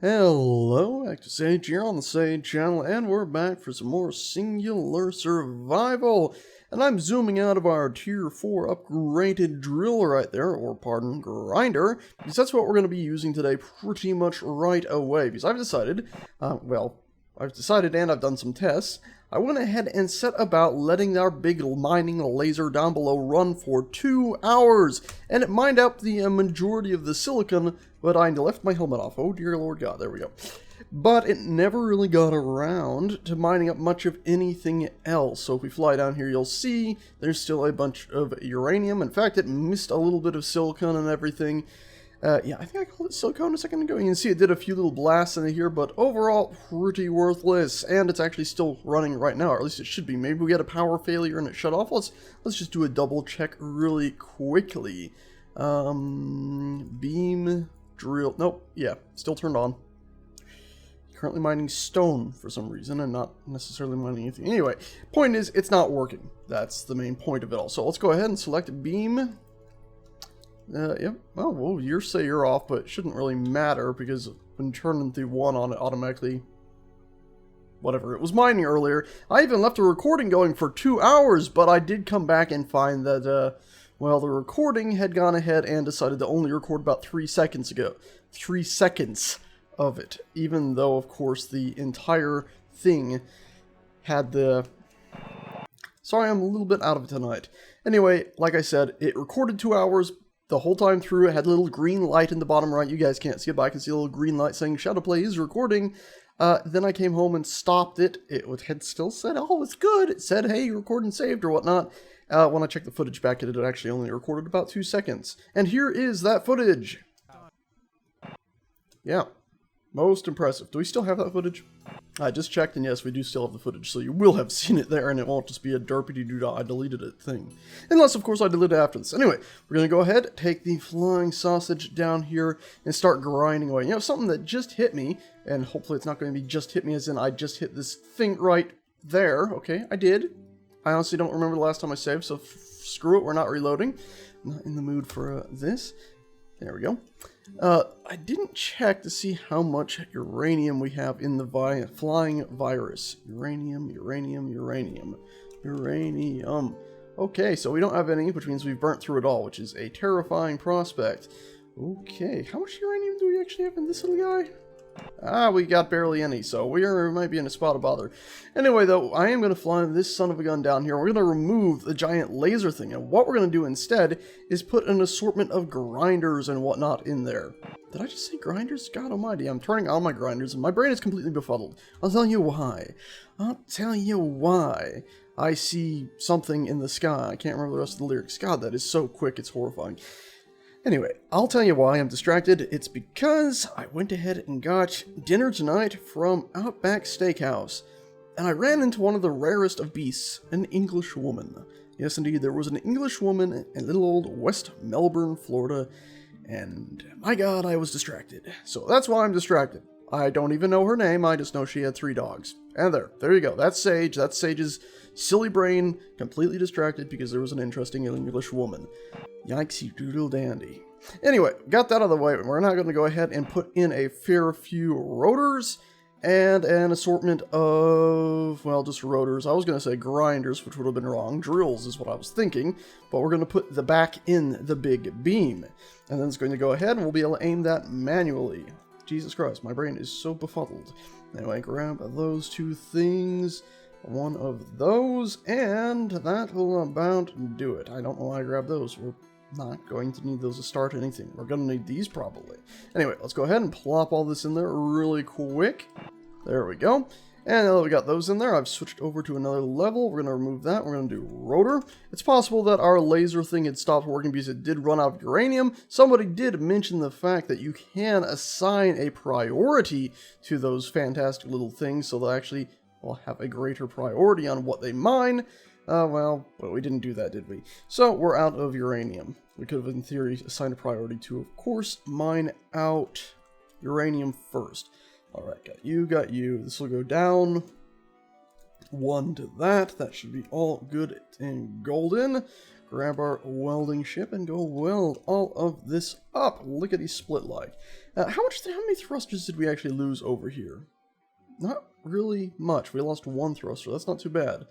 Hello, back to Sage here on the Sage channel, and we're back for some more singular survival. And I'm zooming out of our tier 4 upgraded drill right there, or pardon, grinder, because that's what we're going to be using today pretty much right away. Because I've decided, and I've done some tests. I went ahead and set about letting our big mining laser down below run for 2 hours, and it mined out the majority of the silicon, but I left my helmet off. Oh dear Lord God, there we go. But it never really got around to mining up much of anything else. So if we fly down here, you'll see there's still a bunch of uranium. In fact, it missed a little bit of silicon and everything. Yeah, I think I called it silicone a second ago. You can see it did a few little blasts in here, but overall, pretty worthless. And it's actually still running right now, or at least it should be. Maybe we had a power failure and it shut off. Let's just do a double check really quickly. Beam, drill, nope, yeah, still turned on. Currently mining stone for some reason, and not necessarily mining anything. Anyway, point is, it's not working. That's the main point of it all. So let's go ahead and select beam. Yep. Well, you say you're off, but it shouldn't really matter because when turning the one on it automatically, whatever, it was mining earlier. I even left the recording going for 2 hours, but I did come back and find that, well, the recording had gone ahead and decided to only record about 3 seconds ago. 3 seconds of it, even though, of course, the entire thing had the... Sorry, I'm a little bit out of it tonight. Anyway, like I said, it recorded 2 hours. The whole time through, it had a little green light in the bottom right. You guys can't see it, but I can see a little green light saying Shadowplay is recording. Then I came home and stopped it. It had still said, oh, it's good. It said, hey, recording saved or whatnot. When I checked the footage back, it had actually only recorded about 2 seconds. And here is that footage. Yeah, most impressive. Do we still have that footage? I just checked, and yes, we do still have the footage, so you will have seen it there, and it won't just be a derpity-doo-dah, I deleted it thing. Unless, of course, I delete it after this. Anyway, we're going to go ahead, take the flying sausage down here, and start grinding away. You know, something that just hit me, and hopefully it's not going to be just hit me as in I just hit this thing right there. Okay, I did. I honestly don't remember the last time I saved, so screw it, we're not reloading. I'm not in the mood for this. There we go. I didn't check to see how much uranium we have in the flying virus. Uranium. Okay, so we don't have any, which means we've burnt through it all, which is a terrifying prospect. Okay, how much uranium do we actually have in this little guy? We got barely any, so we might be in a spot of bother. Anyway, though, I am going to fly this son of a gun down here. We're going to remove the giant laser thing, and what we're going to do instead is put an assortment of grinders and whatnot in there. Did I just say grinders? God almighty, I'm turning on my grinders, and my brain is completely befuddled. I'll tell you why. I see something in the sky. I can't remember the rest of the lyrics. God, that is so quick, it's horrifying. Anyway, I'll tell you why I'm distracted. It's because I went ahead and got dinner tonight from Outback Steakhouse, and I ran into one of the rarest of beasts, an English woman. Yes, indeed, there was an English woman in little old West Melbourne, Florida, and my God, I was distracted. So that's why I'm distracted. I don't even know her name, I just know she had 3 dogs. And there you go. That's Sage. That's Sage's silly brain, completely distracted because there was an interesting English woman. Yikesy doodle dandy. Anyway, got that out of the way. We're now going to go ahead and put in a fair few rotors and an assortment of, well, just rotors. I was going to say grinders, which would have been wrong. Drills is what I was thinking, but we're going to put the back in the big beam. And then it's going to go ahead and we'll be able to aim that manually. Jesus Christ, my brain is so befuddled. Anyway, grab those 2 things. One of those, and that will about do it. I don't know why I grabbed those. We're not going to need those to start anything. We're going to need these probably. Anyway, let's go ahead and plop all this in there really quick. There we go. And now that we got those in there, I've switched over to another level. We're going to remove that. We're going to do rotor. It's possible that our laser thing had stopped working because it did run out of uranium. Somebody did mention the fact that you can assign a priority to those fantastic little things, so they'll actually will have a greater priority on what they mine. Well, we didn't do that, did we? So, we're out of uranium. We could have, in theory, assigned a priority to, of course, mine out uranium first. Alright, got you. This will go down. 1 to that. That should be all good and golden. grab our welding ship and go weld all of this up. Lickety split like. How many thrusters did we actually lose over here? Not really much. We lost one thruster. That's not too bad.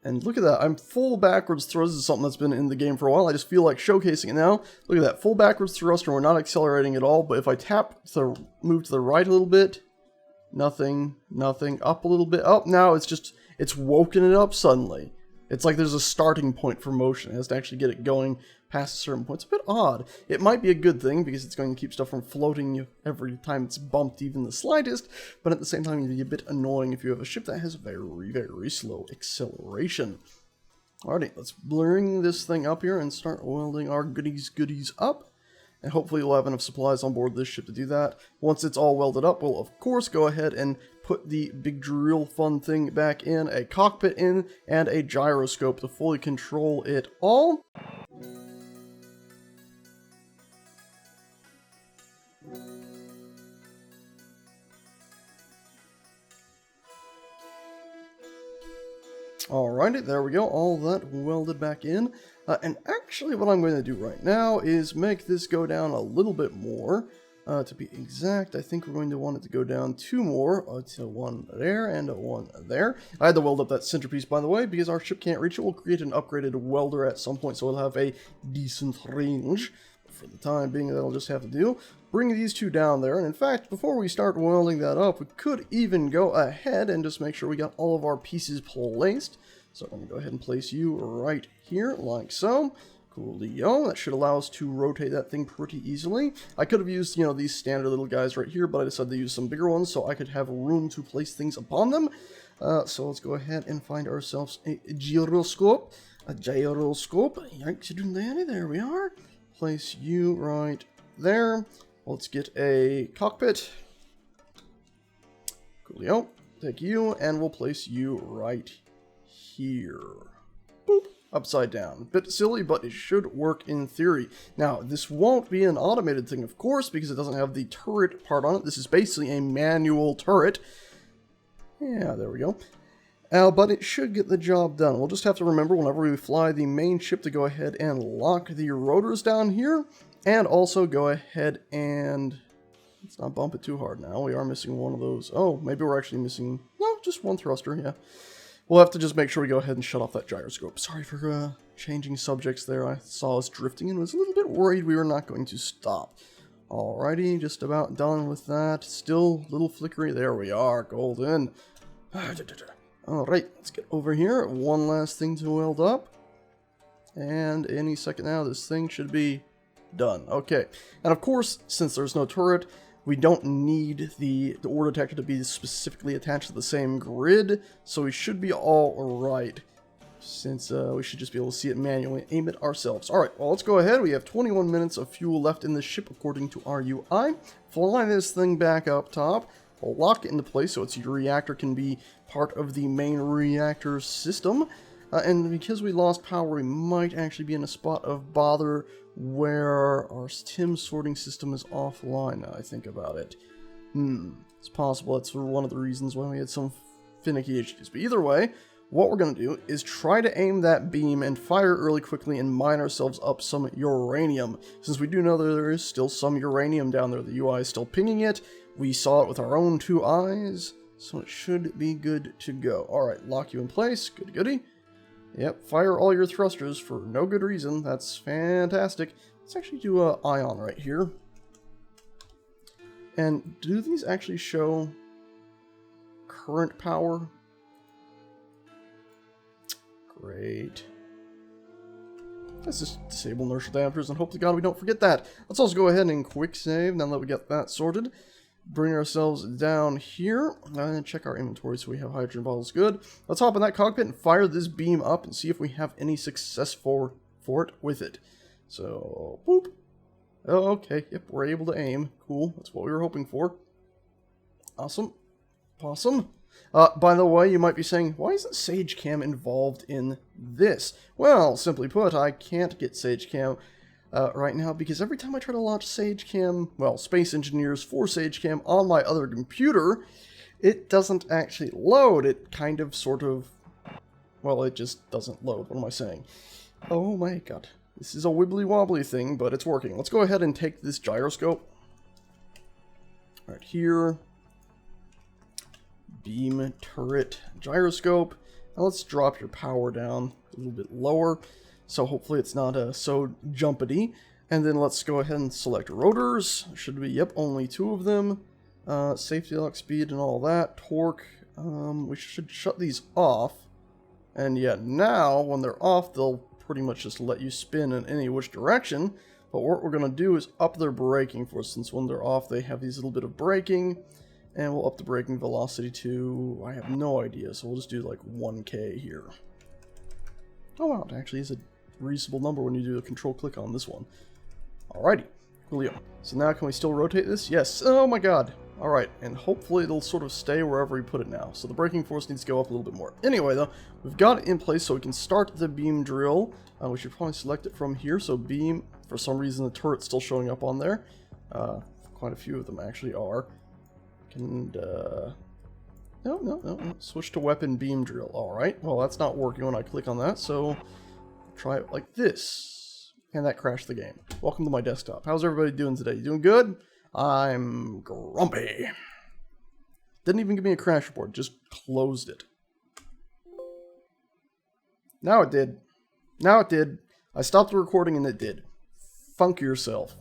And look at that. I'm full backwards thrust. This is something that's been in the game for a while. I just feel like showcasing it now. Look at that. Full backwards thruster. We're not accelerating at all. But if I move to the right a little bit, nothing. Up a little bit. Up. Now it's woken it up suddenly. It's like there's a starting point for motion. It has to actually get it going past a certain point. It's a bit odd. It might be a good thing because it's going to keep stuff from floating every time it's bumped even the slightest, but at the same time, it can be a bit annoying if you have a ship that has very, very slow acceleration. Alrighty, let's bring this thing up here and start welding our goodies up. And hopefully we'll have enough supplies on board this ship to do that. Once it's all welded up, we'll of course go ahead and put the big drill fun thing back in, a cockpit in, and a gyroscope to fully control it all. Alrighty, there we go, all that welded back in. And actually what I'm going to do right now is make this go down a little bit more. To be exact, I think we're going to want it to go down 2 more, to 1 there and 1 there. I had to weld up that centerpiece, by the way, because our ship can't reach it. We'll create an upgraded welder at some point, so we'll have a decent range. For the time being, that'll just have to do. Bring these 2 down there, and in fact, before we start welding that up, we could even go ahead and just make sure we got all of our pieces placed. So I'm going to go ahead and place you right here, like so. Coolio. That should allow us to rotate that thing pretty easily. I could have used, these standard little guys right here, but I decided to use some bigger ones so I could have room to place things upon them. So let's go ahead and find ourselves a gyroscope. Yikes, there we are. Place you right there. Let's get a cockpit. Coolio. Take you, and we'll place you right here. Boop. Upside down. Bit silly, but it should work in theory. Now, this won't be an automated thing, of course, because it doesn't have the turret part on it. This is basically a manual turret. Yeah, there we go. But it should get the job done. We'll just have to remember whenever we fly the main ship to go ahead and lock the rotors down here, and also go ahead and... let's not bump it too hard now. We are missing one of those. Oh, maybe we're actually missing... no, just one thruster, yeah. We'll have to just make sure we go ahead and shut off that gyroscope. Sorry for changing subjects there. I saw us drifting and was a little bit worried we were not going to stop. Alrighty, just about done with that. Still a little flickery. There we are, golden. Alright, let's get over here. One last thing to weld up. And any second now, this thing should be done. Okay, and of course, since there's no turret, we don't need the ore detector to be specifically attached to the same grid, so we should be all right, since we should just be able to see it manually and aim it ourselves. Alright, well, let's go ahead. We have 21 minutes of fuel left in the ship according to our UI. Fly this thing back up top. We'll lock it into place so its reactor can be part of the main reactor system. And because we lost power, we might actually be in a spot of bother where our TIM sorting system is offline now I think about it. It's possible that's one of the reasons why we had some finicky issues. But either way, what we're going to do is try to aim that beam and fire really quickly and mine ourselves up some uranium. Since we do know that there is still some uranium down there, the UI is still pinging it. We saw it with our own 2 eyes, so it should be good to go. Alright, lock you in place. Goody goody. Yep, fire all your thrusters for no good reason. That's fantastic. Let's actually do an ion right here. And do these actually show current power? Great. Let's just disable inertial dampers and hope to God we don't forget that. Let's also go ahead and quick save now that we get that sorted. Bring ourselves down here and check our inventory so we have hydrogen bottles good. Let's hop in that cockpit and fire this beam up and see if we have any success for it with it. So, boop. Oh, okay, yep, we're able to aim. Cool, that's what we were hoping for. Awesome. Awesome. By the way, you might be saying, why isn't SageCam involved in this? Well, simply put, I can't get SageCam right now because every time I try to launch SageCam, well, Space Engineers for SageCam on my other computer, it doesn't actually load. It kind of, sort of, well, it just doesn't load. What am I saying? Oh my god. This is a wibbly wobbly thing, but it's working. Let's go ahead and take this gyroscope. Right here. Beam, turret, gyroscope. Now let's drop your power down a little bit lower. So hopefully it's not so jumpity. And then let's go ahead and select rotors. Should be, yep, only 2 of them. Safety lock speed and all that. Torque. We should shut these off. And yeah, now when they're off, they'll pretty much just let you spin in any which direction. But what we're going to do is up their braking force, since when they're off, they have these little bit of braking. And we'll up the braking velocity to, I have no idea, so we'll just do like 1k here. Oh wow, it actually is a reasonable number when you do a control click on this one. Alrighty, coolio. So now can we still rotate this? Yes, oh my god. Alright, and hopefully it'll sort of stay wherever we put it now. So the braking force needs to go up a little bit more. Anyway though, we've got it in place so we can start the beam drill. We should probably select it from here, so beam, for some reason the turret's still showing up on there. Quite a few of them actually are. And, no. Switch to weapon beam drill. Alright, well that's not working when I click on that, so try it like this. And that crashed the game. Welcome to my desktop. How's everybody doing today? You doing good? I'm grumpy. Didn't even give me a crash report, just closed it. Now it did. Now it did. I stopped the recording and it did. Funk yourself.